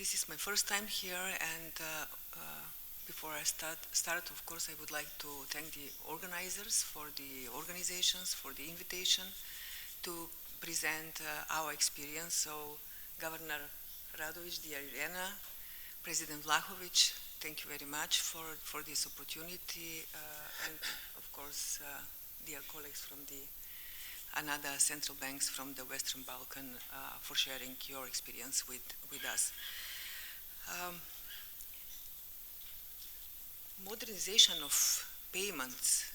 this is my first time here, and before I start, of course, I would like to thank the organizers for the organizations, for the invitation to present our experience. So, Governor Radović, dear Irena, President Vlahović, thank you very much for this opportunity, and of course, dear colleagues from the another central banks from the Western Balkan for sharing your experience with us. Modernization of payments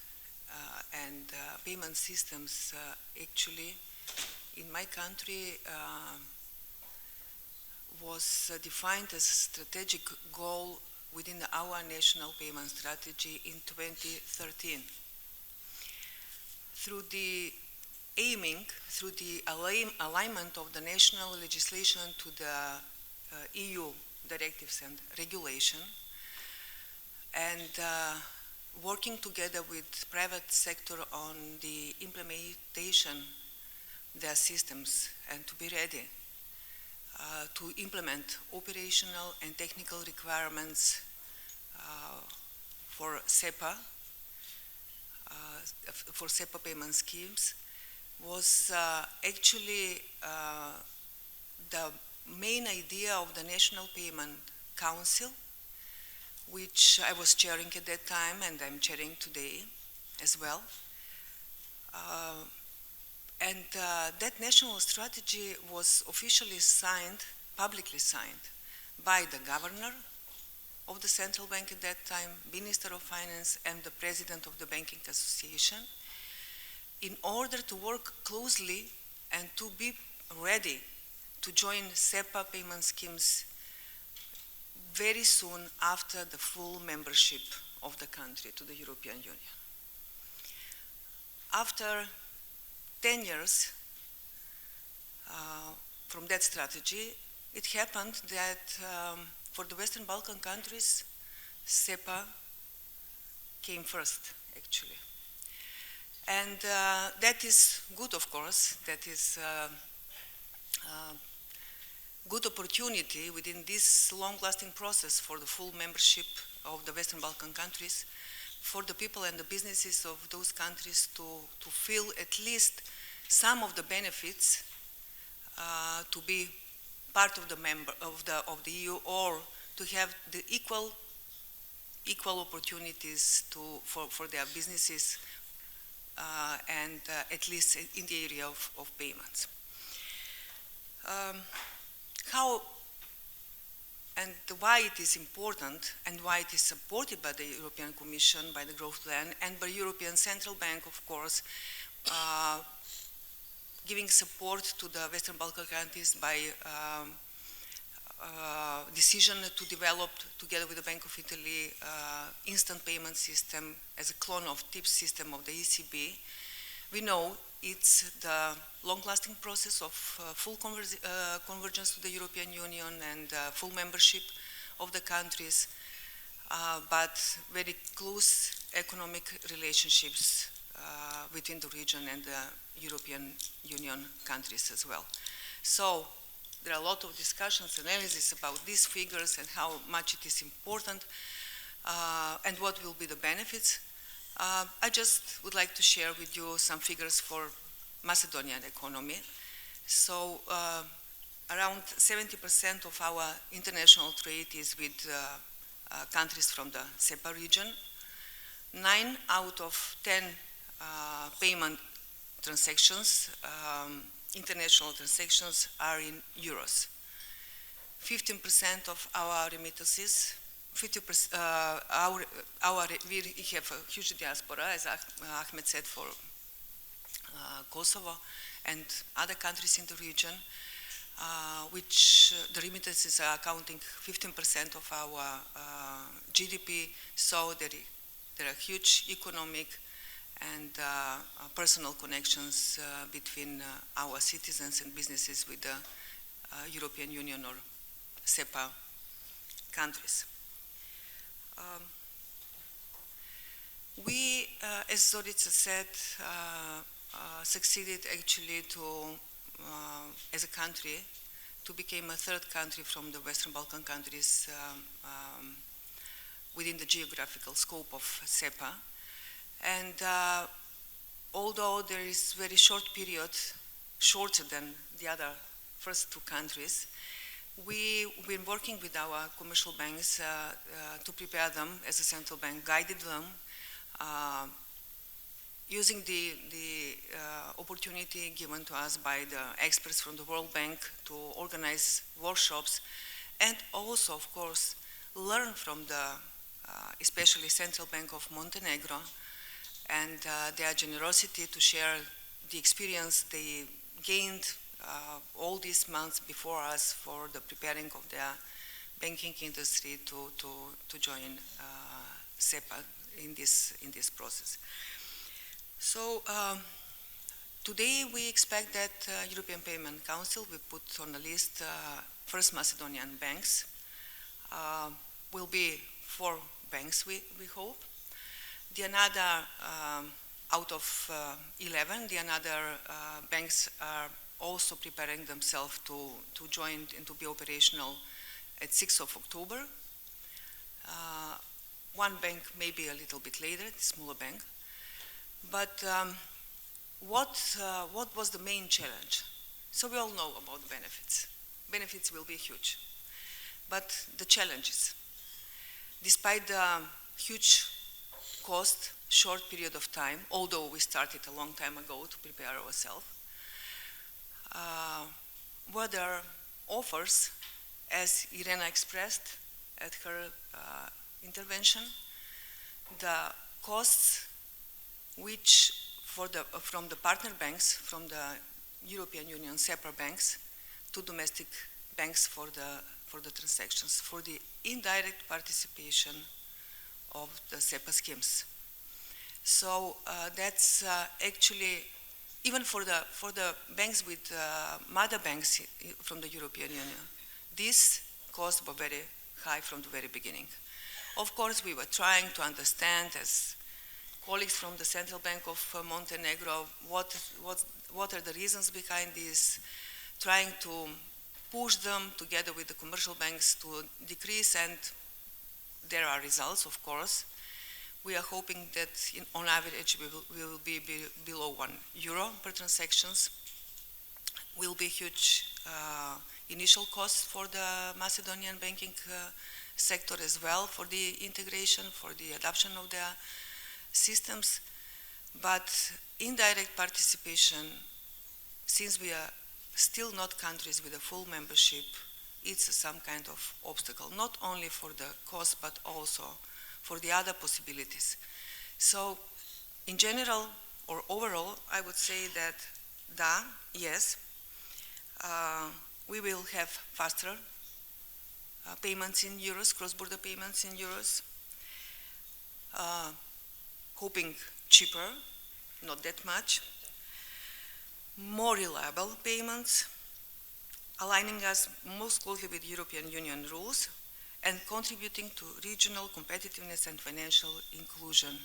and payment systems actually in my country was defined as a strategic goal within our national payment strategy in 2013. Through the alignment of the national legislation to the EU directives and regulation, and working together with private sector on the implementation of their systems and to be ready to implement operational and technical requirements for SEPA payment schemes was actually the main idea of the National Payment Council, which I was chairing at that time and I'm chairing today as well. That national strategy was officially signed, publicly signed, by the governor of the central bank at that time, Minister of Finance, and the President of the Banking Association, in order to work closely and to be ready to join SEPA payment schemes very soon after the full membership of the country to the European Union. After 10 years from that strategy, it happened that for the Western Balkan countries, SEPA came first, actually. And that is good, of course. That is good opportunity within this long-lasting process for the full membership of the Western Balkan countries, for the people and the businesses of those countries to feel at least some of the benefits to be part of the EU, or to have the equal opportunities for their businesses and at least in the area of payments. How and why it is important and why it is supported by the European Commission, by the Growth Plan, and by European Central Bank, of course, giving support to the Western Balkan countries by decision to develop, together with the Bank of Italy, instant payment system as a clone of TIPS system of the ECB. We know it's the long-lasting process of full convergence to the European Union and full membership of the countries, but very close economic relationships between the region and the European Union countries as well. So there are a lot of discussions, analysis about these figures and how much it is important and what will be the benefits. I just would like to share with you some figures for Macedonian economy. So around 70% of our international trade is with countries from the SEPA region. 9 out of 10 payment transactions, international transactions, are in euros. 15% of our remittances, we have a huge diaspora, as Ahmed said, for Kosovo and other countries in the region, which the remittances are accounting 15% of our GDP, so there are huge economic and personal connections between our citizens and businesses with the European Union or SEPA countries. We, as Zorica said, succeeded actually to, as a country, to become a third country from the Western Balkan countries within the geographical scope of SEPA. And although there is very short period, shorter than the other first two countries, we've been working with our commercial banks to prepare them as a central bank, guided them, using the opportunity given to us by the experts from the World Bank to organize workshops, and also, of course, learn from the especially Central Bank of Montenegro and their generosity to share the experience they gained all these months before us for the preparing of their banking industry to join SEPA in this process. So today we expect that European Payment Council will put on the list first Macedonian banks. Will be 4 banks, we hope. The another, out of 11, the other banks are also preparing themselves to join and to be operational at 6th of October. One bank maybe a little bit later, the smaller bank. But what was the main challenge? So we all know about the benefits. Benefits will be huge. But the challenges, despite the huge cost, short period of time, although we started a long time ago to prepare ourselves, were there offers, as Irena expressed at her intervention, the costs which from the partner banks, from the European Union SEPA banks to domestic banks for the transactions, for the indirect participation of the SEPA schemes. So that's actually, even for the banks with mother banks from the European Union, these costs were very high from the very beginning. Of course, we were trying to understand, as colleagues from the Central Bank of Montenegro, what are the reasons behind this, trying to push them together with the commercial banks to decrease, and there are results, of course. We are hoping that on average we will be below €1 per transactions. Will be huge initial costs for the Macedonian banking sector as well, for the integration, for the adoption of the systems. But indirect participation, since we are still not countries with a full membership, it's some kind of obstacle, not only for the cost, but also for the other possibilities. So in general, or overall, I would say that yes, we will have faster payments in euros, cross-border payments in euros, hoping cheaper, not that much, more reliable payments, aligning us most closely with European Union rules, and contributing to regional competitiveness and financial inclusion